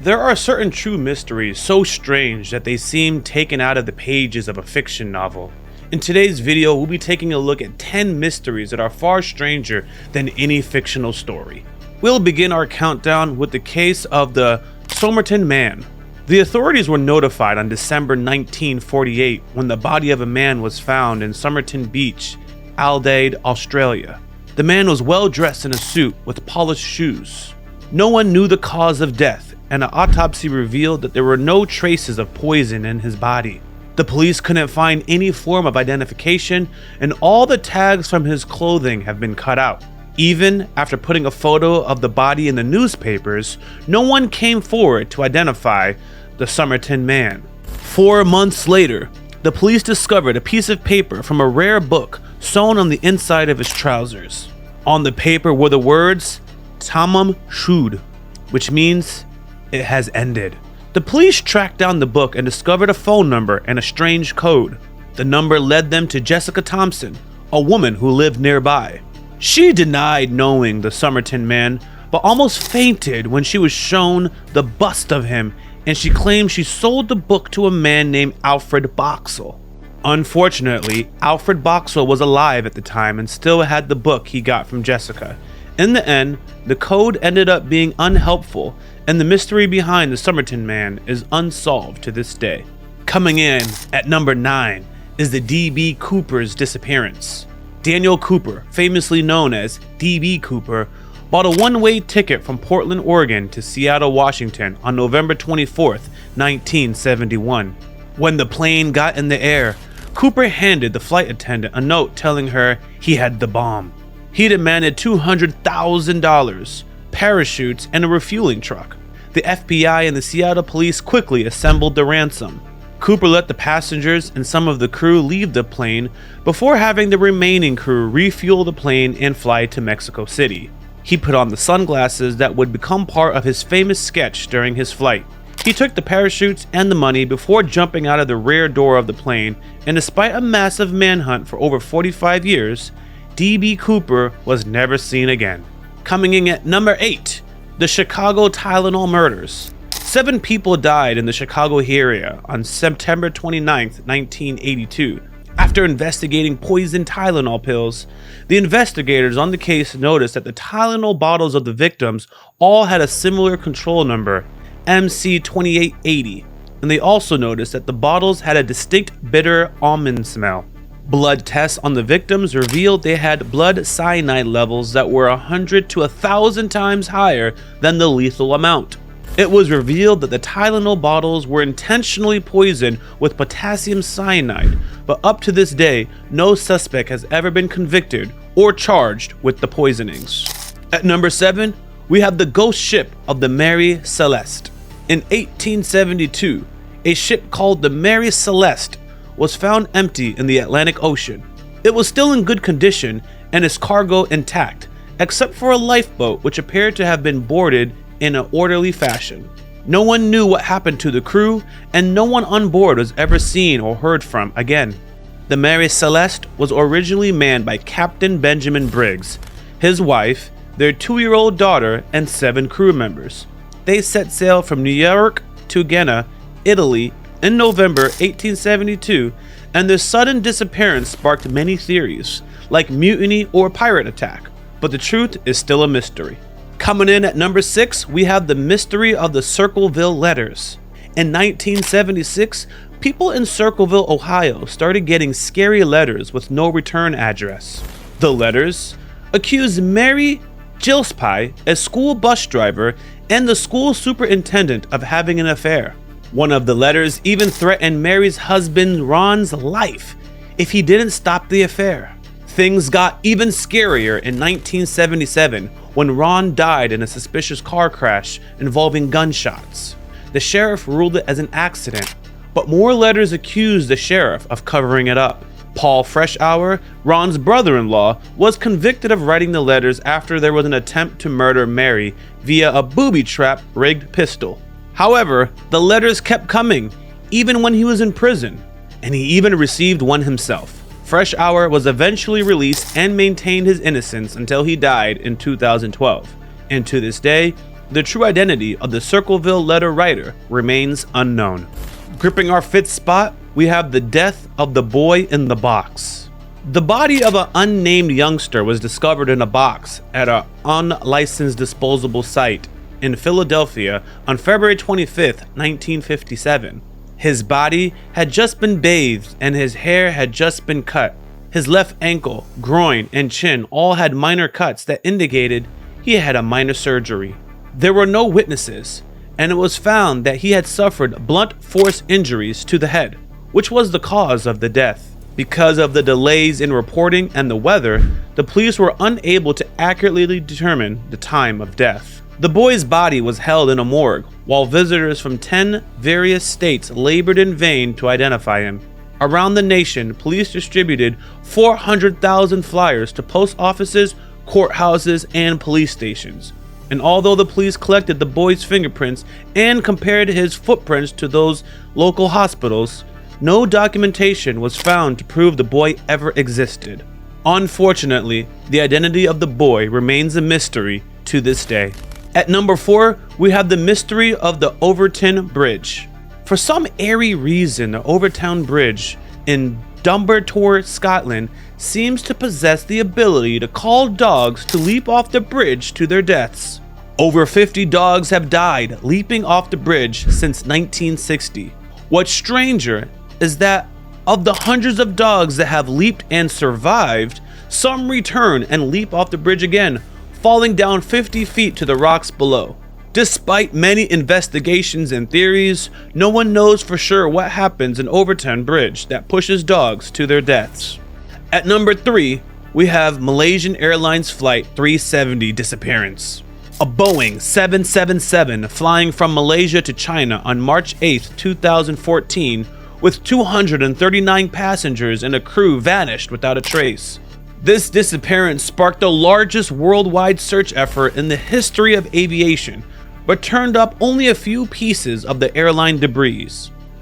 There are certain true mysteries so strange that they seem taken out of the pages of a fiction novel. In today's video, we'll be taking a look at 10 mysteries that are far stranger than any fictional story. We'll begin our countdown with the case of the Summerton Man. The authorities were notified on December 1948 when the body of a man was found in Summerton Beach, Adelaide, Australia. The man was well dressed in a suit with polished shoes. No one knew the cause of death, and an autopsy revealed that there were no traces of poison in his body. The police couldn't find any form of identification, and all the tags from his clothing have been cut out. Even after putting a photo of the body in the newspapers, no one came forward to identify the Summerton Man. 4 months later, the police discovered a piece of paper from a rare book sewn on the inside of his trousers. On the paper were the words, "Tamam Shud," which means, "It has ended." The police tracked down the book and discovered a phone number and a strange code. The number led them to Jessica Thompson, a woman who lived nearby. She denied knowing the Summerton Man, but almost fainted when she was shown the bust of him, and she claimed she sold the book to a man named Alfred Boxall. Unfortunately, Alfred Boxall was alive at the time and still had the book he got from Jessica. In the end, the code ended up being unhelpful, and the mystery behind the Summerton Man is unsolved to this day. Coming in at number 9 is the D.B. Cooper's disappearance. Daniel Cooper, famously known as D.B. Cooper, bought a one-way ticket from Portland, Oregon to Seattle, Washington on November 24th, 1971. When the plane got in the air, Cooper handed the flight attendant a note telling her he had the bomb. He demanded $200,000, parachutes, and a refueling truck. The FBI and the Seattle police quickly assembled the ransom. Cooper let the passengers and some of the crew leave the plane before having the remaining crew refuel the plane and fly to Mexico City. He put on the sunglasses that would become part of his famous sketch during his flight. He took the parachutes and the money before jumping out of the rear door of the plane, and despite a massive manhunt for over 45 years, D.B. Cooper was never seen again. Coming in at number 8, the Chicago Tylenol murders. 7 people died in the Chicago area on September 29, 1982. After investigating poisoned Tylenol pills, the investigators on the case noticed that the Tylenol bottles of the victims all had a similar control number, MC2880, and they also noticed that the bottles had a distinct bitter almond smell. Blood tests on the victims revealed they had blood cyanide levels that were 100 to 1,000 times higher than the lethal amount. It was revealed that the Tylenol bottles were intentionally poisoned with potassium cyanide, but up to this day, no suspect has ever been convicted or charged with the poisonings. At number 7, we have the ghost ship of the Mary Celeste. In 1872, a ship called the Mary Celeste was found empty in the Atlantic Ocean. It was still in good condition and its cargo intact, except for a lifeboat which appeared to have been boarded in an orderly fashion. No one knew what happened to the crew, and no one on board was ever seen or heard from again. The Mary Celeste was originally manned by Captain Benjamin Briggs, his wife, their 2-year-old daughter, and 7 crew members. They set sail from New York to Genoa, Italy, in November 1872, and their sudden disappearance sparked many theories, like mutiny or pirate attack, but the truth is still a mystery. Coming in at number 6, we have the mystery of the Circleville Letters. In 1976, people in Circleville, Ohio started getting scary letters with no return address. The letters accused Mary Gillespie, a school bus driver, and the school superintendent of having an affair. One of the letters even threatened Mary's husband Ron's life if he didn't stop the affair. Things got even scarier in 1977 when Ron died in a suspicious car crash involving gunshots. The sheriff ruled it as an accident, but more letters accused the sheriff of covering it up. Paul Freshour, Ron's brother-in-law, was convicted of writing the letters after there was an attempt to murder Mary via a booby-trap rigged pistol. However, the letters kept coming, even when he was in prison, and he even received one himself. Freshour was eventually released and maintained his innocence until he died in 2012. And to this day, the true identity of the Circleville letter writer remains unknown. Gripping our fifth spot, we have the death of the boy in the box. The body of an unnamed youngster was discovered in a box at an unlicensed disposable site in Philadelphia on February 25th, 1957. His body had just been bathed and his hair had just been cut. His left ankle, groin, and chin all had minor cuts that indicated he had a minor surgery. There were no witnesses, and it was found that he had suffered blunt force injuries to the head, which was the cause of the death. Because of the delays in reporting and the weather, the police were unable to accurately determine the time of death. The boy's body was held in a morgue, while visitors from 10 various states labored in vain to identify him. Around the nation, police distributed 400,000 flyers to post offices, courthouses, and police stations. And although the police collected the boy's fingerprints and compared his footprints to those local hospitals, no documentation was found to prove the boy ever existed. Unfortunately, the identity of the boy remains a mystery to this day. At number 4, we have the mystery of the Overton Bridge. For some airy reason, the Overton Bridge in Dumbarton, Scotland, seems to possess the ability to call dogs to leap off the bridge to their deaths. Over 50 dogs have died leaping off the bridge since 1960. What's stranger is that of the hundreds of dogs that have leaped and survived, some return and leap off the bridge again, falling down 50 feet to the rocks below. Despite many investigations and theories, no one knows for sure what happens in Overton Bridge that pushes dogs to their deaths. At number 3, we have Malaysian Airlines Flight 370 disappearance. A Boeing 777 flying from Malaysia to China on March 8, 2014, with 239 passengers and a crew vanished without a trace. This disappearance sparked the largest worldwide search effort in the history of aviation, but turned up only a few pieces of the airline debris.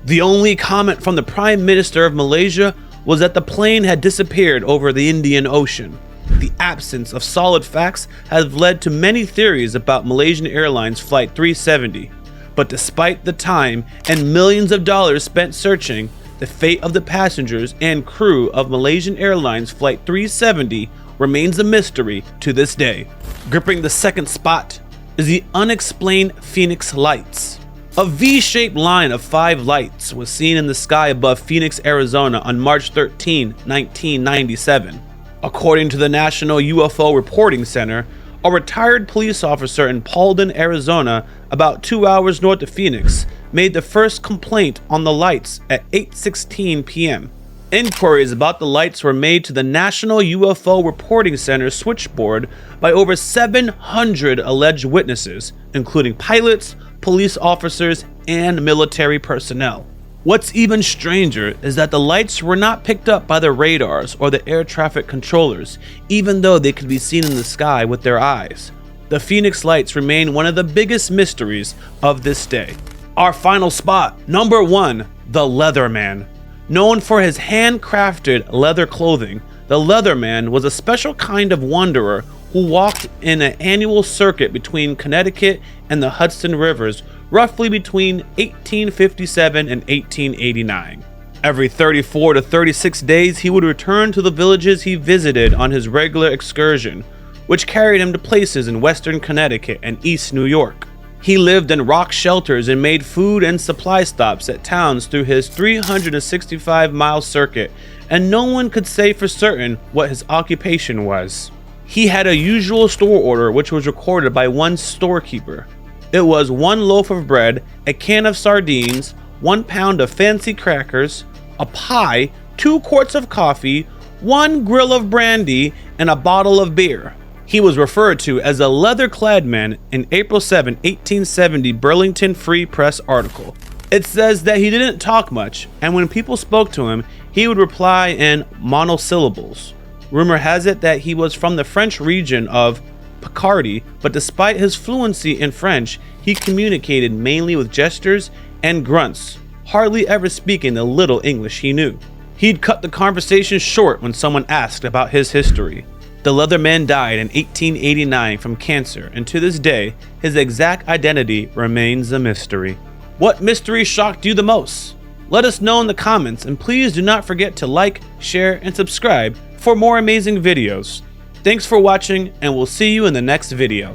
The only comment from the Prime Minister of Malaysia was that the plane had disappeared over the Indian Ocean. The absence of solid facts has led to many theories about Malaysian Airlines Flight 370, but despite the time and millions of dollars spent searching, the fate of the passengers and crew of Malaysian Airlines Flight 370 remains a mystery to this day. Gripping the second spot is the unexplained Phoenix lights. A V-shaped line of 5 lights was seen in the sky above Phoenix, Arizona on March 13, 1997. According to the National UFO Reporting Center, a retired police officer in Paulden, Arizona, about 2 hours north of Phoenix, made the first complaint on the lights at 8:16 p.m. Inquiries about the lights were made to the National UFO Reporting Center switchboard by over 700 alleged witnesses, including pilots, police officers, and military personnel. What's even stranger is that the lights were not picked up by the radars or the air traffic controllers, even though they could be seen in the sky with their eyes. The Phoenix lights remain one of the biggest mysteries of this day. Our final spot, number 1, the Leatherman. Known for his handcrafted leather clothing, the Leatherman was a special kind of wanderer who walked in an annual circuit between Connecticut and the Hudson Rivers, roughly between 1857 and 1889. Every 34 to 36 days, he would return to the villages he visited on his regular excursion, which carried him to places in western Connecticut and East New York. He lived in rock shelters and made food and supply stops at towns through his 365-mile circuit, and no one could say for certain what his occupation was. He had a usual store order which was recorded by one storekeeper. It was 1 loaf of bread, a can of sardines, 1 pound of fancy crackers, a pie, 2 quarts of coffee, 1 grill of brandy, and a bottle of beer. He was referred to as a leather-clad man in April 7, 1870 Burlington Free Press article. It says that he didn't talk much, and when people spoke to him, he would reply in monosyllables. Rumor has it that he was from the French region of Picardy, but despite his fluency in French, he communicated mainly with gestures and grunts, hardly ever speaking the little English he knew. He'd cut the conversation short when someone asked about his history. The Leatherman died in 1889 from cancer, and to this day, his exact identity remains a mystery. What mystery shocked you the most? Let us know in the comments, and please do not forget to like, share, and subscribe for more amazing videos. Thanks for watching, and we'll see you in the next video.